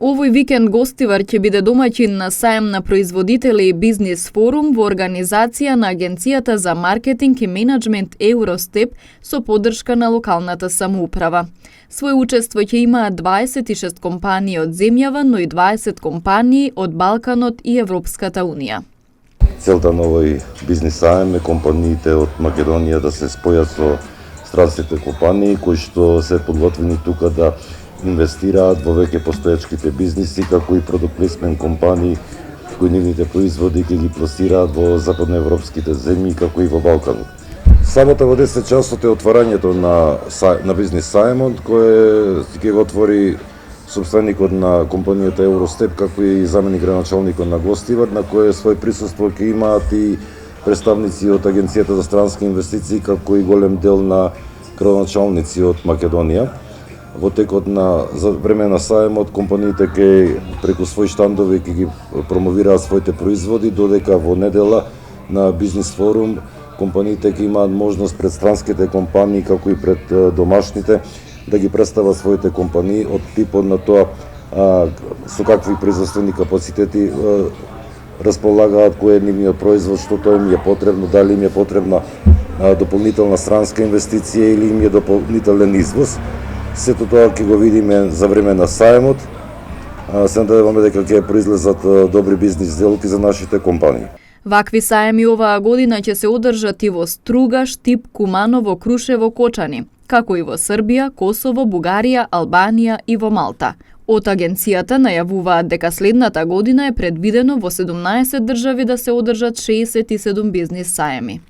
Овој викенд гостивар ќе биде домаќин на саем на производители и бизнис форум во организација на Агенцијата за маркетинг и менаџмент Евростеп со поддршка на локалната самоуправа. Свој учество ќе имаат 26 компании од земјава, но и 20 компании од Балканот и Европската Унија. Целта на овој бизнис саем е компаниите од Македонија да се спојат со странските компании кои што се подготвени тука да инвестираат во веќе постоечките бизниси, како и продукт плейсмент компании кои нивните производи ќе ги пласираат во западноевропските земји, како и во Балканот. Сабота во 10 часот е отварањето на бизнис саемот, кој ќе го отвори собственикот на компанијата Евростеп, како и заменик градоначалникот на гостивар, на кој свој присуство ќе имаат и представници од Агенцијата за странски инвестиции, како и голем дел на градоначалници од Македонија. Во текот за време на саемот компаниите ќе преку своји штандови ќе ги промовираат своите производи, додека во недела на бизнис форум компаниите ќе имаат можност пред странските компании, како и пред домашните, да ги представат своите компании од типот на тоа со какви производствени капацитети располагаат, кој е нивниот производ, што тоа им е потребно, дали им е потребна дополнителна странска инвестиција или им е дополнителен извоз. Сето тоа ќе го видиме за време на саемот. Се надеваме дека ќе произлезат добри бизнис сделки за нашите компании. Вакви саеми оваа година ќе се одржат и во Струга, Штип, Куманово, Крушево, Кочани, како и во Србија, Косово, Бугарија, Албанија и во Малта. Од агенцијата најавуваат дека следната година е предвидено во 17 држави да се одржат 67 бизнис саеми.